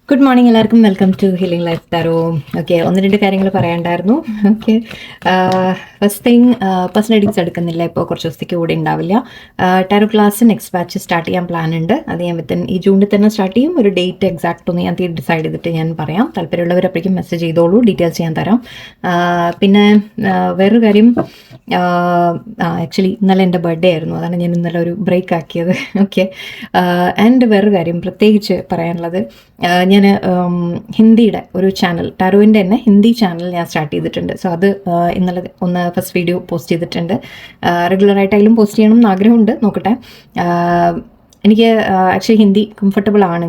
Good morning എല്ലാവർക്കും. Welcome to healing life tarot. Okay, ഒന്ന് രണ്ട് കാര്യങ്ങൾ പറയാണ്ടായിരുന്നു. Okay, first thing, personal readings എടുക്കുന്നില്ല ഇപ്പോൾ, കുറച്ച് ദിവസത്തേക്ക് കൂടെ ഉണ്ടാവില്ല. Tarot class next batch start ചെയ്യാൻ പ്ലാൻ ഉണ്ട്. അത് ഞാൻ ഈ ജൂണിൽ തന്നെ സ്റ്റാർട്ട് ചെയ്യും. ഒരു ഡേറ്റ് എക്സാക്ട് ഒന്ന് ഞാൻ ഡിസൈഡ് ചെയ്തിട്ട് ഞാൻ പറയാം. താല്പര്യമുള്ളവർ അപ്പോഴേക്കും മെസ്സേജ് ചെയ്തോളൂ, ഡീറ്റെയിൽസ് ഞാൻ തരാം. പിന്നെ വേറൊരു കാര്യം, ആക്ച്വലി ഇന്നലെ എൻ്റെ ബർത്ത്ഡേ ആയിരുന്നു, അതാണ് ഞാൻ ഇന്നലെ ഒരു ബ്രേക്ക് ആക്കിയത്. ഓക്കെ, ആൻഡ് വേറൊരു കാര്യം പ്രത്യേകിച്ച് പറയാനുള്ളത്, ഞാൻ ഹിന്ദിയുടെ ഒരു ചാനൽ, ടാരോയിൻ്റെ തന്നെ ഹിന്ദി ചാനൽ ഞാൻ സ്റ്റാർട്ട് ചെയ്തിട്ടുണ്ട്. സോ അത് ഇന്നലെ ഒന്ന് ഫസ്റ്റ് വീഡിയോ പോസ്റ്റ് ചെയ്തിട്ടുണ്ട്. റെഗുലറായിട്ടായാലും പോസ്റ്റ് ചെയ്യണം എന്ന് ആഗ്രഹമുണ്ട്, നോക്കട്ടെ. എനിക്ക് ആക്ച്വലി ഹിന്ദി കംഫർട്ടബിൾ ആണ്.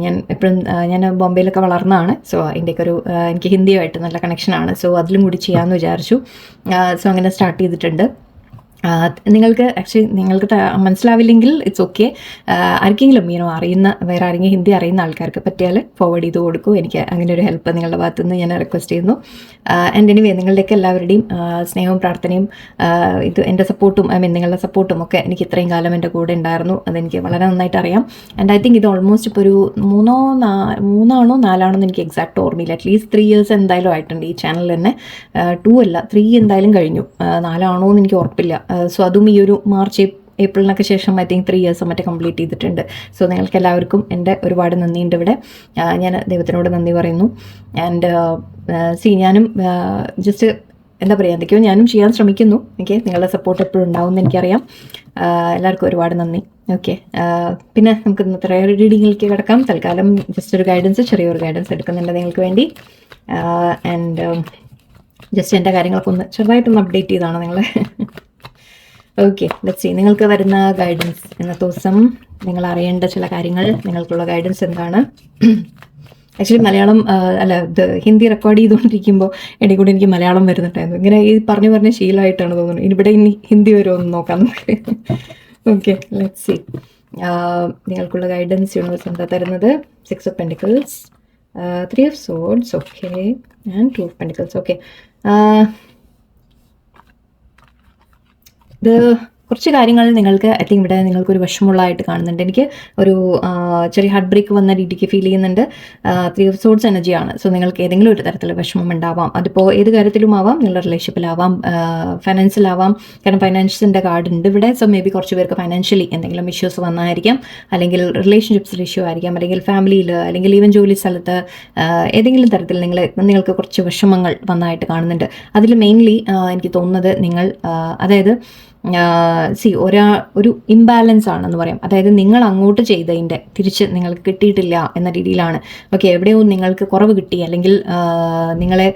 ഞാൻ ബോംബെയിലൊക്കെ വളർന്നതാണ്. സോ അതിൻ്റെയൊക്കെ എനിക്ക് ഹിന്ദിയുമായിട്ട് നല്ല കണക്ഷനാണ്. സോ അതിലും കൂടി ചെയ്യാമെന്ന് വിചാരിച്ചു. സോ അങ്ങനെ സ്റ്റാർട്ട് ചെയ്തിട്ടുണ്ട്. നിങ്ങൾക്ക് മനസ്സിലാവില്ലെങ്കിൽ ഇറ്റ്സ് ഓക്കെ. ആർക്കെങ്കിലും അറിയുന്ന വേറെ ആരെങ്കിലും ഹിന്ദി അറിയുന്ന ആൾക്കാർക്ക് പറ്റിയാൽ ഫോർവേഡ് ചെയ്ത് കൊടുക്കൂ. എനിക്ക് അങ്ങനെ ഒരു ഹെൽപ്പ് നിങ്ങളുടെ ഭാഗത്തുനിന്ന് ഞാൻ റിക്വസ്റ്റ് ചെയ്യുന്നു. ആൻഡ് എനിവേ, നിങ്ങളുടെയൊക്കെ എല്ലാവരുടെയും സ്നേഹവും പ്രാർത്ഥനയും ഇത് എൻ്റെ സപ്പോർട്ടും നിങ്ങളുടെ സപ്പോർട്ടും ഒക്കെ എനിക്ക് ഇത്രയും കാലം എൻ്റെ കൂടെ ഉണ്ടായിരുന്നു. അതെനിക്ക് വളരെ നന്നായിട്ട് അറിയാം. ആൻഡ് ഐ തിങ്ക് ഇത് ഓൾമോസ്റ്റ് ഇപ്പോൾ ഒരു 3 4 എനിക്ക് എക്സാക്ട് ഓർമ്മയില്ല. അറ്റ്ലീസ്റ്റ് 3 years എന്തായാലും ആയിട്ടുണ്ട് ഈ ചാനൽ തന്നെ. 2 അല്ല, 3 എന്തായാലും കഴിഞ്ഞു. 4 എന്ന് എനിക്ക് ഉറപ്പില്ല. സോ അതും ഈ ഒരു മാർച്ച് ഏപ്രിലിനൊക്കെ ശേഷം ഐ തിങ്ക് 3 years മറ്റേ കംപ്ലീറ്റ് ചെയ്തിട്ടുണ്ട്. സോ നിങ്ങൾക്ക് എല്ലാവർക്കും എൻ്റെ ഒരുപാട് നന്ദിയുണ്ട്. ഇവിടെ ഞാൻ ദൈവത്തിനോട് നന്ദി പറയുന്നു. ആൻഡ് ഞാനും ജസ്റ്റ് എന്താ പറയുക, എന്തൊക്കെയോ ഞാനും ചെയ്യാൻ ശ്രമിക്കുന്നു. ഓക്കെ, നിങ്ങളുടെ സപ്പോർട്ട് എപ്പോഴും ഉണ്ടാവും എന്ന് എനിക്കറിയാം. എല്ലാവർക്കും ഒരുപാട് നന്ദി. ഓക്കെ, പിന്നെ നമുക്ക് ഇന്നത്തെ റീഡിങ്ങിലേക്ക് കിടക്കാം. തൽക്കാലം ജസ്റ്റ് ഒരു ഗൈഡൻസ്, ചെറിയൊരു ഗൈഡൻസ് എടുക്കുന്നുണ്ട് നിങ്ങൾക്ക് വേണ്ടി. ആൻഡ് ജസ്റ്റ് എൻ്റെ കാര്യങ്ങളൊക്കെ ഒന്ന് ചെറുതായിട്ടൊന്ന് അപ്ഡേറ്റ് ചെയ്താണ് നിങ്ങളെ. Okay, let's see. നിങ്ങൾക്ക് വരുന്ന ഗൈഡൻസ് ഇന്നത്തെ ദിവസം, നിങ്ങൾ അറിയേണ്ട ചില കാര്യങ്ങൾ, നിങ്ങൾക്കുള്ള ഗൈഡൻസ് എന്താണ്? ആക്ച്വലി മലയാളം ഹിന്ദി റെക്കോർഡ് ചെയ്തുകൊണ്ടിരിക്കുമ്പോൾ ഇടയിൽ കൂടി എനിക്ക് മലയാളം വരുന്നുണ്ടായിരുന്നു. ഇങ്ങനെ ഈ പറഞ്ഞ് ശീലമായിട്ടാണ് തോന്നുന്നത്. ഇനി ഹിന്ദി വരുമോ എന്ന് നോക്കാം. Okay, let's see. നിങ്ങൾക്കുള്ള ഗൈഡൻസ് യൂണിവേഴ്സ് എന്താ തരുന്നത്? 6 of Pentacles, 3 of Swords, okay, and 2 of Pentacles. Okay, ഇത് കുറച്ച് കാര്യങ്ങൾ നിങ്ങൾക്ക് ഐ തിങ്ക് ഇവിടെ നിങ്ങൾക്കൊരു വിഷമമുള്ളതായിട്ട് കാണുന്നുണ്ട്. എനിക്ക് ഒരു ചെറിയ ഹാർട്ട് ബ്രേക്ക് വന്ന രീതിക്ക് ഫീൽ ചെയ്യുന്നുണ്ട്. 3 of Swords എനർജിയാണ്. സോ നിങ്ങൾക്ക് ഏതെങ്കിലും ഒരു തരത്തിൽ വിഷമം ഉണ്ടാവാം. അതിപ്പോൾ ഏത് കാര്യത്തിലും ആവാം, നിങ്ങളുടെ റിലേഷൻഷിപ്പിലാവാം, ഫൈനാൻസിലാവാം. കാരണം ഫൈനാൻഷ്യസിൻ്റെ കാർഡ് ഉണ്ട് ഇവിടെ. സോ മേ ബി കുറച്ച് പേർക്ക് ഫൈനാൻഷ്യലി എന്തെങ്കിലും ഇഷ്യൂസ് വന്നായിരിക്കാം, അല്ലെങ്കിൽ റിലേഷൻഷിപ്സിൽ ഇഷ്യൂ ആയിരിക്കാം, അല്ലെങ്കിൽ ഫാമിലിയിൽ, അല്ലെങ്കിൽ ഈവൻ ജോലി സ്ഥലത്ത് ഏതെങ്കിലും തരത്തിൽ നിങ്ങൾക്ക് കുറച്ച് വിഷമങ്ങൾ വന്നതായിട്ട് കാണുന്നുണ്ട്. അതിൽ മെയിൻലി എനിക്ക് തോന്നുന്നത് നിങ്ങൾ അതായത് ഒരു ഇംബാലൻസ് ആണെന്ന് പറയാം. അതായത് നിങ്ങൾ അങ്ങോട്ട് ചെയ്തതിൻ്റെ തിരിച്ച് നിങ്ങൾക്ക് കിട്ടിയിട്ടില്ല എന്ന രീതിയിലാണ്. ഓക്കെ, എവിടെയോ നിങ്ങൾക്ക് കുറവ് കിട്ടി, അല്ലെങ്കിൽ നിങ്ങളെ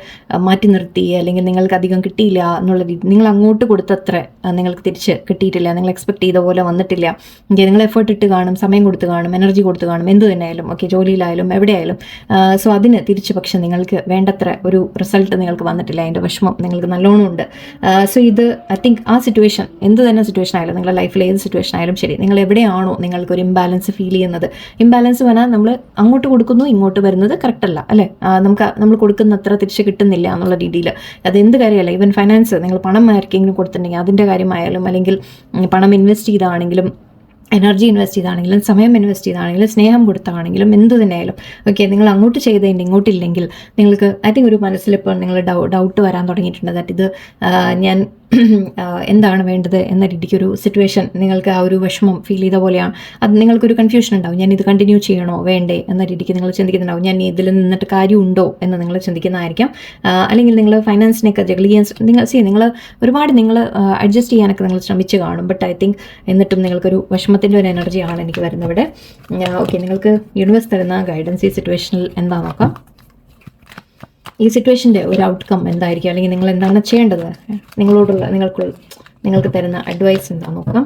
മാറ്റി നിർത്തി, അല്ലെങ്കിൽ നിങ്ങൾക്ക് അധികം കിട്ടിയില്ല എന്നുള്ള രീതി, നിങ്ങൾ അങ്ങോട്ട് കൊടുത്തത്ര നിങ്ങൾക്ക് തിരിച്ച് കിട്ടിയിട്ടില്ല, നിങ്ങൾ എക്സ്പെക്ട് ചെയ്ത പോലെ വന്നിട്ടില്ല. ഓക്കെ, നിങ്ങൾ എഫേർട്ട് ഇട്ട് കാണും, സമയം കൊടുത്ത് കാണും, എനർജി കൊടുത്ത് കാണും, എന്ത് തന്നെയായാലും. ഓക്കെ, ജോലിയിലായാലും എവിടെയായാലും. സോ അതിന് തിരിച്ച് പക്ഷെ നിങ്ങൾക്ക് വേണ്ടത്ര ഒരു റിസൾട്ട് നിങ്ങൾക്ക് വന്നിട്ടില്ല. അതിൻ്റെ വിഷമം നിങ്ങൾക്ക് നല്ലോണം ഉണ്ട്. സോ ഇത് ഐ തിങ്ക് ആ സിറ്റുവേഷൻ, എന്ത് തന്നെ സിറ്റുവേഷൻ ആയാലും, നിങ്ങളുടെ ലൈഫിൽ ഏത് സിറ്റുവേഷൻ ആയാലും ശരി, നിങ്ങൾ എവിടെയാണോ നിങ്ങൾക്കൊരു ഇംബാലൻസ് ഫീൽ ചെയ്യുന്നത്, ഇംബാലൻസ് പറഞ്ഞാൽ നമ്മൾ അങ്ങോട്ട് കൊടുക്കുന്നു, ഇങ്ങോട്ട് വരുന്നത് കറക്റ്റ് അല്ല, അല്ലേ? നമ്മൾ കൊടുക്കുന്ന അത്ര തിരിച്ച് കിട്ടുന്നില്ല എന്നുള്ള രീതിയിൽ. അത് എന്ത് കാര്യമല്ല, ഈവൻ ഫൈനാൻസ്, നിങ്ങൾ പണം ആർക്കെങ്കിലും കൊടുത്തിട്ടുണ്ടെങ്കിൽ അതിൻ്റെ കാര്യമായാലും, അല്ലെങ്കിൽ പണം ഇൻവെസ്റ്റ് ചെയ്താണെങ്കിലും, എനർജി ഇൻവെസ്റ്റ് ചെയ്താണെങ്കിലും, സമയം ഇൻവെസ്റ്റ് ചെയ്താണെങ്കിലും, സ്നേഹം കൊടുത്താണെങ്കിലും, എന്ത് തന്നെയായാലും. ഓക്കെ, നിങ്ങൾ അങ്ങോട്ട് ചെയ്തതിൻ്റെ ഇങ്ങോട്ടില്ലെങ്കിൽ നിങ്ങൾക്ക് ഐ തിങ്ക് ഒരു മനസ്സിലിപ്പോൾ നിങ്ങൾ ഡൗട്ട് വരാൻ തുടങ്ങിയിട്ടുണ്ട്. ദാറ്റ് ഇത് ഞാൻ എന്താണ് വേണ്ടത് എന്ന രീതിക്കൊരു സിറ്റുവേഷൻ, നിങ്ങൾക്ക് ആ ഒരു വിഷമം ഫീൽ ചെയ്ത പോലെയാണ്. അത് നിങ്ങൾക്കൊരു കൺഫ്യൂഷൻ ഉണ്ടാവും. ഞാൻ ഇത് കണ്ടിന്യൂ ചെയ്യണോ വേണ്ടേ എന്ന രീതിക്ക് നിങ്ങൾ ചിന്തിക്കുന്നുണ്ടാവും. ഞാൻ ഇതിൽ നിന്നിട്ട് കാര്യമുണ്ടോ എന്ന് നിങ്ങൾ ചിന്തിക്കുന്നതായിരിക്കാം. അല്ലെങ്കിൽ നിങ്ങൾ ഫൈനാൻസിനെയൊക്കെ ജഗിൾ ചെയ്യാൻ നിങ്ങൾ ഒരുപാട് അഡ്ജസ്റ്റ് ചെയ്യാനൊക്കെ നിങ്ങൾ ശ്രമിച്ച് കാണും. ബട്ട് ഐ തിങ്ക് എന്നിട്ടും നിങ്ങൾക്കൊരു വിഷമത്തിൻ്റെ ഒരു എനർജിയാണ് എനിക്ക് വരുന്നത് ഇവിടെ. ഓക്കെ, നിങ്ങൾക്ക് യൂണിവേഴ്സ് തരുന്ന ഗൈഡൻസ് ഈ സിറ്റുവേഷനിൽ എന്താ നോക്കാം. ഈ സിറ്റുവേഷൻ്റെ ഒരു ഔട്ട്കം എന്തായിരിക്കും, അല്ലെങ്കിൽ നിങ്ങൾ എന്താണ് ചെയ്യേണ്ടത്, നിങ്ങൾക്ക് തരുന്ന അഡ്വൈസ് എന്താ നോക്കാം.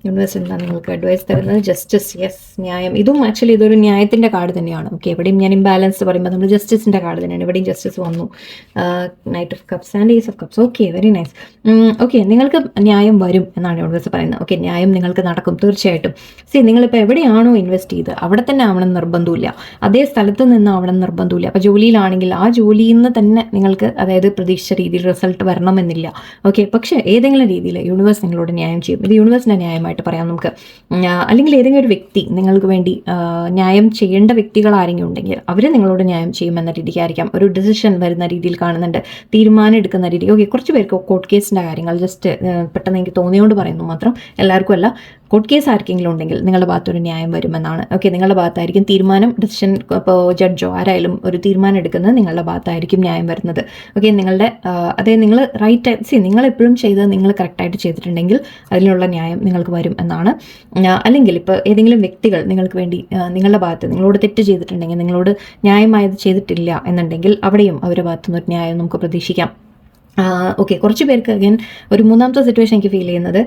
യൂണിവേഴ്സ് എന്താണ് നിങ്ങൾക്ക് അഡ്വൈസ് തരുന്നത്? ജസ്റ്റിസ്, യെസ്, ന്യായം. ഇതും ആക്ച്വലി ഇതൊരു ന്യായത്തിൻ്റെ കാർഡ് തന്നെയാണ്. ഓക്കെ, എവിടെയും ഞാൻ ഇംബാലൻസ് പറയുമ്പോൾ നമ്മൾ ജസ്റ്റിസിൻ്റെ കാർഡ് തന്നെയാണ്. ഇവിടെയും ജസ്റ്റിസ് വന്നു. Knight of cups and ace of cups. Okay, very nice. Okay, നിങ്ങൾക്ക് ന്യായം വരും എന്നാണ് യൂണിവേഴ്സ് പറയുന്നത്. ഓക്കെ, ന്യായം നിങ്ങൾക്ക് നടക്കും തീർച്ചയായിട്ടും. നിങ്ങളിപ്പോൾ എവിടെയാണോ ഇൻവെസ്റ്റ് ചെയ്ത് അവിടെ തന്നെ ആവണം നിർബന്ധമില്ല, അതേ സ്ഥലത്ത് നിന്ന് ആവണം നിർബന്ധമില്ല. അപ്പോൾ ജോലിയിലാണെങ്കിൽ ആ ജോലിയിൽ നിന്ന് തന്നെ നിങ്ങൾക്ക് അതായത് പ്രതീക്ഷിച്ച രീതിയിൽ റിസൾട്ട് വരണമെന്നില്ല. ഓക്കെ, പക്ഷേ ഏതെങ്കിലും രീതിയിൽ യൂണിവേഴ്സ് നിങ്ങളോട് ന്യായം ചെയ്യും. ഇത് യൂണിവേഴ്സിൻ്റെ ന്യായമായിട്ട് പറയാം നമുക്ക്. അല്ലെങ്കിൽ ഏതെങ്കിലും ഒരു വ്യക്തി നിങ്ങൾക്ക് വേണ്ടി ന്യായം ചെയ്യേണ്ട വ്യക്തികൾ ആരെങ്കിലും ഉണ്ടെങ്കിൽ അവർ നിങ്ങളോട് ന്യായം ചെയ്യുമെന്ന രീതിക്കായിരിക്കാം. ഒരു ഡിസിഷൻ വരുന്ന രീതിയിൽ കാണുന്നുണ്ട്, തീരുമാനം എടുക്കുന്ന രീതി. ഓക്കെ, കുറച്ച് പേർക്ക് കോർട്ട് കേസിൻ്റെ കാര്യങ്ങൾ ജസ്റ്റ് പെട്ടെന്ന് എനിക്ക് തോന്നിയോണ്ട് പറയുന്നു മാത്രം, എല്ലാവർക്കും അല്ല. കോർട്ട് കേസ് ആർക്കെങ്കിലും ഉണ്ടെങ്കിൽ നിങ്ങളുടെ ഭാഗത്തൊരു ന്യായം വരുമെന്നാണ്. ഓക്കെ, നിങ്ങളുടെ ഭാഗത്തായിരിക്കും തീരുമാനം, ഡിസിഷൻ. ഇപ്പോൾ ജഡ്ജോ ആരായാലും ഒരു തീരുമാനം എടുക്കുന്നത് നിങ്ങളുടെ ഭാഗത്തായിരിക്കും ന്യായം വരുന്നത്. ഓക്കെ, നിങ്ങളുടെ അതായത് നിങ്ങൾ റൈറ്റ് നിങ്ങൾ എപ്പോഴും ചെയ്തത് നിങ്ങൾ കറക്റ്റായിട്ട് ചെയ്തിട്ടുണ്ടെങ്കിൽ അതിനുള്ള ന്യായം നിങ്ങൾക്ക് വരും എന്നാണ്. അല്ലെങ്കിൽ ഇപ്പോൾ ഏതെങ്കിലും വ്യക്തികൾ നിങ്ങൾക്ക് വേണ്ടി നിങ്ങളുടെ ഭാഗത്ത് നിങ്ങളോട് തെറ്റ് ചെയ്തിട്ടുണ്ടെങ്കിൽ, നിങ്ങളോട് ന്യായമായത് ചെയ്തിട്ടില്ല എന്നുണ്ടെങ്കിൽ അവിടെയും അവരുടെ ഭാഗത്തുനിന്ന് ഒരു ന്യായം നമുക്ക് പ്രതീക്ഷിക്കാം. ഓക്കെ, കുറച്ച് പേർക്ക് അഗൈൻ ഒരു മൂന്നാമത്തെ സിറ്റുവേഷൻ എനിക്ക് ഫീൽ ചെയ്യുന്നത്,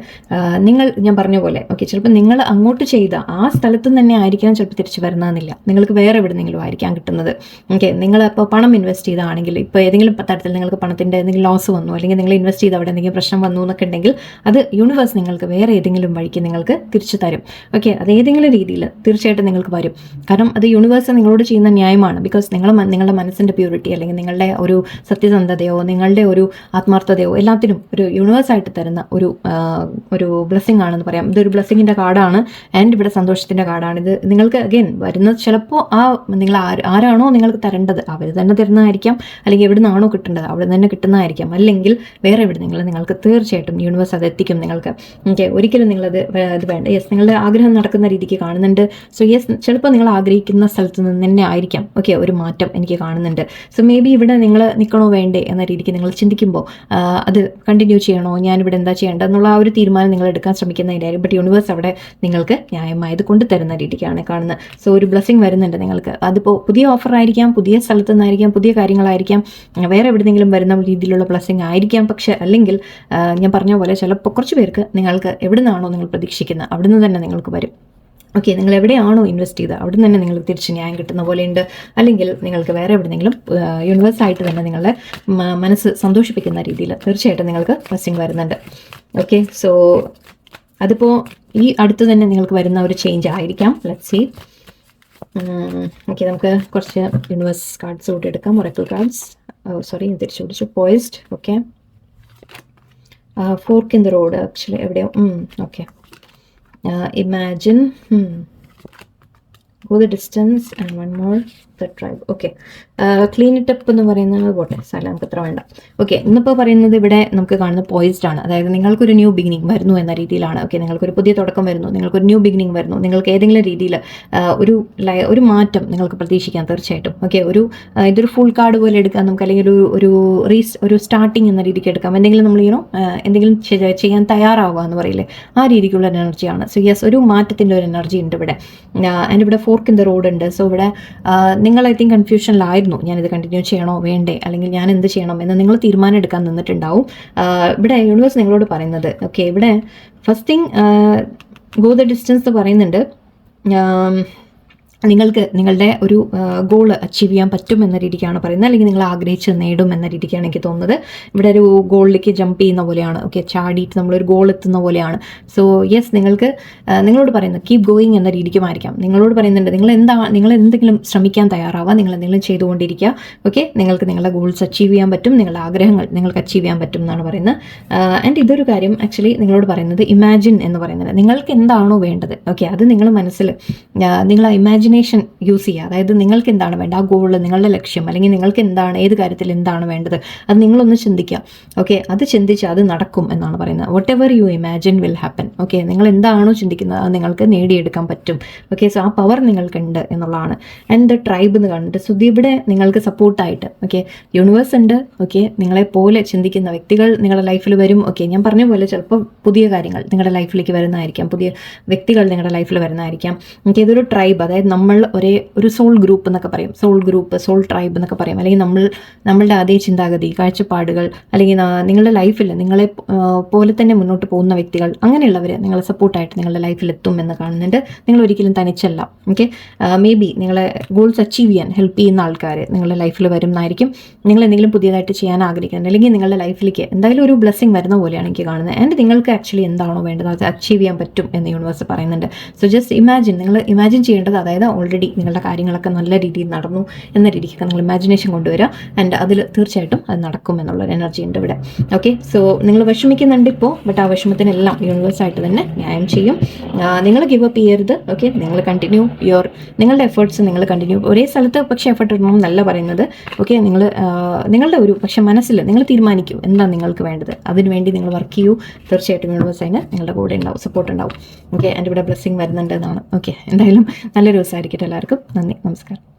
ഞാൻ പറഞ്ഞ പോലെ ഓക്കെ ചിലപ്പോൾ നിങ്ങൾ അങ്ങോട്ട് ചെയ്ത ആ സ്ഥലത്ത് തന്നെ ആയിരിക്കണം ചിലപ്പോൾ തിരിച്ച് വരുന്നതെന്നില്ല, നിങ്ങൾക്ക് വേറെ എവിടെയെങ്കിലും ആയിരിക്കാം കിട്ടുന്നത്. ഓക്കെ, നിങ്ങളിപ്പോൾ പണം ഇൻവെസ്റ്റ് ചെയ്താണെങ്കിൽ ഇപ്പോൾ ഏതെങ്കിലും തരത്തിൽ നിങ്ങൾക്ക് പണത്തിൻ്റെ എന്തെങ്കിലും ലോസ് വന്നു, അല്ലെങ്കിൽ നിങ്ങൾ ഇൻവെസ്റ്റ് ചെയ്ത് അവിടെ എന്തെങ്കിലും പ്രശ്നം വന്നു എന്നൊക്കെ ഉണ്ടെങ്കിൽ അത് യൂണിവേഴ്സ് നിങ്ങൾക്ക് വേറെ ഏതെങ്കിലും വഴിക്ക് നിങ്ങൾക്ക് തിരിച്ചു തരും. ഓക്കെ, അത് ഏതെങ്കിലും രീതിയിൽ തീർച്ചയായിട്ടും നിങ്ങൾക്ക് വരും. കാരണം അത് യൂണിവേഴ്സ് നിങ്ങളോട് ചെയ്യുന്ന ന്യായമാണ്. ബിക്കോസ് നിങ്ങളുടെ മനസ്സിൻ്റെ പ്യൂരിറ്റി, അല്ലെങ്കിൽ നിങ്ങളുടെ ഒരു സത്യസന്ധതയോ നിങ്ങളുടെ ഒരു ആത്മാർത്ഥതയോ എല്ലാത്തിനും ഒരു യൂണിവേഴ്സായിട്ട് തരുന്ന ഒരു ബ്ലെസ്സിങ് ആണെന്ന് പറയാം. ഇതൊരു ബ്ലെസ്സിങ്ങിൻ്റെ കാർഡാണ്. ആൻഡ് ഇവിടെ സന്തോഷത്തിൻ്റെ കാർഡാണ്. ഇത് നിങ്ങൾക്ക് അഗൈൻ വരുന്നത് ചിലപ്പോൾ നിങ്ങൾ ആരാണോ നിങ്ങൾക്ക് തരേണ്ടത് അവർ തന്നെ തരുന്നതായിരിക്കാം, അല്ലെങ്കിൽ എവിടെ നിന്നാണോ കിട്ടേണ്ടത് അവിടെ തന്നെ കിട്ടുന്നതായിരിക്കാം, അല്ലെങ്കിൽ വേറെ എവിടെ നിങ്ങൾക്ക് തീർച്ചയായിട്ടും യൂണിവേഴ്സ് അത് എത്തിക്കും നിങ്ങൾക്ക്. ഓക്കെ, ഒരിക്കലും നിങ്ങളത് ഇത് വേണ്ട. യെസ്, നിങ്ങളുടെ ആഗ്രഹം നടക്കുന്ന രീതിക്ക് കാണുന്നുണ്ട്. സോ യെസ്, ചിലപ്പോൾ നിങ്ങൾ ആഗ്രഹിക്കുന്ന സ്ഥലത്ത് നിന്ന് തന്നെ ആയിരിക്കാം ഓക്കെ ഒരു മാറ്റം എനിക്ക് കാണുന്നുണ്ട്. സോ മേ ബി ഇവിടെ നിങ്ങൾ നിൽക്കണോ വേണ്ടേ എന്ന രീതിക്ക് നിങ്ങൾ ചിന്തിക്കുമ്പോൾ അത് കണ്ടിന്യൂ ചെയ്യണോ, ഞാനിവിടെ എന്താ ചെയ്യേണ്ടത് എന്നുള്ള ആ ഒരു തീരുമാനം നിങ്ങൾ എടുക്കാൻ ശ്രമിക്കുന്നതിനായിരിക്കും. ബട്ട് യൂണിവേഴ്സ് അവിടെ നിങ്ങൾക്ക് ന്യായമായത് കൊണ്ട് തരുന്ന രീതിക്കാണ് കാണുന്നത്. സോ ഒരു ബ്ലെസ്സിങ് വരുന്നുണ്ട് നിങ്ങൾക്ക്. അതിപ്പോൾ പുതിയ ഓഫർ ആയിരിക്കാം, പുതിയ സ്ഥലത്തു നിന്നായിരിക്കാം, പുതിയ കാര്യങ്ങളായിരിക്കാം, വേറെ എവിടെയെങ്കിലും വരുന്ന രീതിയിലുള്ള ബ്ലെസ്സിങ് ആയിരിക്കാം. പക്ഷേ അല്ലെങ്കിൽ ഞാൻ പറഞ്ഞ പോലെ ചിലപ്പോൾ കുറച്ച് പേർക്ക് നിങ്ങൾക്ക് എവിടെ നിന്നാണോ നിങ്ങൾ പ്രതീക്ഷിക്കുന്നത് അവിടെ നിന്ന് തന്നെ നിങ്ങൾക്ക് വരും. ഓക്കെ, നിങ്ങൾ എവിടെയാണോ ഇൻവെസ്റ്റ് ചെയ്തത് അവിടെ തന്നെ നിങ്ങൾക്ക് തിരിച്ച് ന്യായം കിട്ടുന്ന പോലെയുണ്ട്. അല്ലെങ്കിൽ നിങ്ങൾക്ക് വേറെ എവിടെയെങ്കിലും യൂണിവേഴ്സായിട്ട് തന്നെ നിങ്ങളുടെ മനസ്സ് സന്തോഷിപ്പിക്കുന്ന രീതിയിൽ തീർച്ചയായിട്ടും നിങ്ങൾക്ക് ബ്ലെസ്സിങ് വരുന്നുണ്ട്. ഓക്കെ, സോ അതിപ്പോൾ ഈ അടുത്ത് തന്നെ നിങ്ങൾക്ക് വരുന്ന ഒരു ചേഞ്ച് ആയിരിക്കാം. Let's see. ഓക്കെ, നമുക്ക് കുറച്ച് യൂണിവേഴ്സ് കാർഡ്സ് കൂടി എടുക്കാം. Oracle cards. സോറി, ഞാൻ തിരിച്ചു പിടിച്ചു. Poised. Okay, fork in the road actually എവിടെയോ. Okay, imagine go the distance and one more the tribe. Okay, clean it up എന്ന് പറയുന്നത് പോട്ടെ, സ്ഥലം നമുക്ക് അത്ര വേണ്ട. ഓക്കെ, ഇന്നിപ്പോൾ പറയുന്നത് ഇവിടെ നമുക്ക് കാണുന്ന പോയിസ്ഡ് ആണ്. അതായത് നിങ്ങൾക്കൊരു ന്യൂ ബിഗിനിങ് വരുന്നു എന്ന രീതിയിലാണ്. ഓക്കെ, നിങ്ങൾക്കൊരു പുതിയ തുടക്കം വരുന്നു, നിങ്ങൾക്കൊരു ന്യൂ ബിഗിനിങ് വരുന്നു, നിങ്ങൾക്ക് ഏതെങ്കിലും രീതിയിൽ ഒരു മാറ്റം നിങ്ങൾക്ക് പ്രതീക്ഷിക്കാം തീർച്ചയായിട്ടും. ഓക്കെ, ഇതൊരു ഫുൾ കാർഡ് പോലെ എടുക്കാം നമുക്ക്, അല്ലെങ്കിൽ ഒരു സ്റ്റാർട്ടിങ് എന്ന രീതിക്ക് എടുക്കാം. എന്തെങ്കിലും നമ്മൾ എന്തെങ്കിലും ചെയ്യാൻ തയ്യാറാവുക എന്ന് പറയില്ലേ, ആ രീതിക്കുള്ള എനർജിയാണ്. സോ യെസ്, ഒരു മാറ്റത്തിൻ്റെ ഒരു എനർജി ഉണ്ട് ഇവിടെ. ആൻഡ് ഇവിടെ ഫോർക്ക് ഇൻ ദ റോഡ് ഉണ്ട്. സോ ഇവിടെ നിങ്ങൾ ഐ തിങ്ക് കൺഫ്യൂഷനിലായിരുന്നു, ഞാനിത് കണ്ടിന്യൂ ചെയ്യണോ വേണ്ടേ, അല്ലെങ്കിൽ ഞാൻ എന്ത് ചെയ്യണം എന്ന് നിങ്ങൾ തീരുമാനം എടുക്കാൻ നിന്നിട്ടുണ്ടാവും. ഇവിടെ യൂണിവേഴ്സ് നിങ്ങളോട് പറയുന്നത് ഓക്കെ, ഇവിടെ first thing go the distance എന്ന് പറയുന്നുണ്ട്. നിങ്ങൾക്ക് നിങ്ങളുടെ ഒരു ഗോൾ അച്ചീവ് ചെയ്യാൻ പറ്റും എന്ന രീതിക്കാണ് പറയുന്നത്, അല്ലെങ്കിൽ നിങ്ങൾ ആഗ്രഹിച്ച് നേടും എന്ന രീതിക്കാണ് എനിക്ക് തോന്നുന്നത്. ഇവിടെ ഒരു ഗോളിലേക്ക് ജമ്പ് ചെയ്യുന്ന പോലെയാണ്. ഓക്കെ, ചാടിയിട്ട് നമ്മളൊരു ഗോൾ എത്തുന്ന പോലെയാണ്. സോ യെസ്, നിങ്ങളോട് പറയുന്നത് കീപ് ഗോയിങ് എന്ന രീതിക്കുമായിരിക്കാം. നിങ്ങളോട് പറയുന്നുണ്ട് നിങ്ങൾ എന്തെങ്കിലും ശ്രമിക്കാൻ തയ്യാറാവുക, നിങ്ങൾ എന്തെങ്കിലും ചെയ്തുകൊണ്ടിരിക്കുക. ഓക്കെ, നിങ്ങൾക്ക് നിങ്ങളുടെ ഗോൾസ് അച്ചീവ് ചെയ്യാൻ പറ്റും, നിങ്ങളുടെ ആഗ്രഹങ്ങൾ നിങ്ങൾക്ക് അച്ചീവ് ചെയ്യാൻ പറ്റും എന്നാണ് പറയുന്നത്. ആൻഡ് ഇതൊരു കാര്യം ആക്ച്വലി നിങ്ങളോട് പറയുന്നത് ഇമാജിൻ എന്ന് പറയുന്നത് നിങ്ങൾക്ക് എന്താണോ വേണ്ടത്. ഓക്കെ, അത് നിങ്ങൾ മനസ്സിൽ നിങ്ങൾ ഇമാജിനേഷൻ യൂസ് ചെയ്യുക. അതായത് നിങ്ങൾക്ക് എന്താണ് വേണ്ടത്, ആ ഗോൾ, നിങ്ങളുടെ ലക്ഷ്യം, അല്ലെങ്കിൽ നിങ്ങൾക്ക് എന്താണ്, ഏത് കാര്യത്തിൽ എന്താണ് വേണ്ടത്, അത് നിങ്ങളൊന്ന് ചിന്തിക്കുക. ഓക്കെ, അത് ചിന്തിച്ച് അത് നടക്കും എന്നാണ് പറയുന്നത്. Whatever you imagine will happen. Okay, നിങ്ങൾ എന്താണോ ചിന്തിക്കുന്നത് അത് നിങ്ങൾക്ക് നേടിയെടുക്കാൻ പറ്റും. ഓക്കെ, സോ ആ പവർ നിങ്ങൾക്കുണ്ട് എന്നുള്ളതാണ്. ആൻഡ് ദ ട്രൈബ് എന്ന് കണ്ടിട്ട് സുധി ഇവിടെ നിങ്ങൾക്ക് സപ്പോർട്ടായിട്ട് ഓക്കെ യൂണിവേഴ്സ് ഉണ്ട്. ഓക്കെ, നിങ്ങളെപ്പോലെ ചിന്തിക്കുന്ന വ്യക്തികൾ നിങ്ങളുടെ ലൈഫിൽ വരും. ഓക്കെ, ഞാൻ പറഞ്ഞ പോലെ ചിലപ്പോൾ പുതിയ കാര്യങ്ങൾ നിങ്ങളുടെ ലൈഫിലേക്ക് വരുന്നതായിരിക്കാം, പുതിയ വ്യക്തികൾ നിങ്ങളുടെ ലൈഫിൽ വരുന്നതായിരിക്കാം. ഓക്കെ, ഇതൊരു ട്രൈബ്, അതായത് നമ്മൾ ഒരു സോൾ ഗ്രൂപ്പ് എന്നൊക്കെ പറയും, സോൾ ഗ്രൂപ്പ്, സോൾ ട്രൈബ് എന്നൊക്കെ പറയും, അല്ലെങ്കിൽ നമ്മളുടെ അതേ ചിന്താഗതി, കാഴ്ചപ്പാടുകൾ, അല്ലെങ്കിൽ നിങ്ങളുടെ ലൈഫിൽ നിങ്ങളെ പോലെ തന്നെ മുന്നോട്ട് പോകുന്ന വ്യക്തികൾ, അങ്ങനെയുള്ളവർ നിങ്ങളെ സപ്പോർട്ടായിട്ട് നിങ്ങളുടെ ലൈഫിൽ എത്തും എന്ന് കാണുന്നുണ്ട്. നിങ്ങൾ ഒരിക്കലും തനിച്ചല്ല. ഓക്കെ, മേ ബി നിങ്ങളെ ഗോൾസ് അച്ചീവ് ചെയ്യാൻ ഹെൽപ്പ് ചെയ്യുന്ന ആൾക്കാർ നിങ്ങളുടെ ലൈഫിൽ വരുന്നതായിരിക്കും. നിങ്ങൾ എന്തെങ്കിലും പുതിയതായിട്ട് ചെയ്യാൻ ആഗ്രഹിക്കുന്നത്, അല്ലെങ്കിൽ നിങ്ങളുടെ ലൈഫിലേക്ക് എന്തായാലും ഒരു ബ്ലെസ്സിങ് വരുന്ന പോലെയാണ് എനിക്ക് കാണുന്നത്. ആൻഡ് നിങ്ങൾക്ക് ആക്ച്വലി എന്താണോ വേണ്ടത് അത് അച്ചീവ് ചെയ്യാൻ പറ്റും എന്ന് യൂണിവേഴ്സ് പറയുന്നുണ്ട്. സോ ജസ്റ്റ് ഇമാജിൻ, നിങ്ങൾ ഇമാജിൻ ചെയ്യേണ്ടത്, അതായത് ഓൾറെഡി നിങ്ങളുടെ കാര്യങ്ങളൊക്കെ നല്ല രീതിയിൽ നടന്നു എന്ന രീതിക്കൊക്കെ നിങ്ങൾ ഇമാജിനേഷൻ കൊണ്ടുവരിക. ആൻഡ് അതിൽ തീർച്ചയായിട്ടും അത് നടക്കും എന്നുള്ളൊരു എനർജി ഉണ്ട് ഇവിടെ. ഓക്കെ, സോ നിങ്ങൾ വിഷമിക്കുന്നുണ്ട് ഇപ്പോൾ, ബട്ട് ആ വിഷമത്തിനെല്ലാം യൂണിവേഴ്സായിട്ട് തന്നെ ന്യായം ചെയ്യും. നിങ്ങൾ ഗിവ് അപ്പ് ചെയ്യരുത്. ഓക്കെ, നിങ്ങൾ കണ്ടിന്യൂ നിങ്ങളുടെ എഫേർട്സ് നിങ്ങൾ കണ്ടിന്യൂ. ഒരേ സ്ഥലത്ത് പക്ഷേ എഫേർട്ട് ഇടണം എന്നല്ല പറയുന്നത്. ഓക്കെ, നിങ്ങളുടെ ഒരു പക്ഷേ മനസ്സിൽ നിങ്ങൾ തീരുമാനിക്കൂ എന്താണ് നിങ്ങൾക്ക് വേണ്ടത്, അതിനുവേണ്ടി നിങ്ങൾ വർക്ക് ചെയ്യൂ. തീർച്ചയായിട്ടും യൂണിവേഴ്സ് അതിന് നിങ്ങളുടെ കൂടെ ഉണ്ടാവും, സപ്പോർട്ട് ഉണ്ടാവും. ഓക്കെ, എൻ്റെ ഇവിടെ ബ്ലെസ്സിങ് വരുന്നുണ്ട് എന്നാണ്. ഓക്കെ, എന്തായാലും നല്ലൊരു ദിവസമായിരിക്കട്ടെ എല്ലാവർക്കും. നന്ദി, നമസ്കാരം.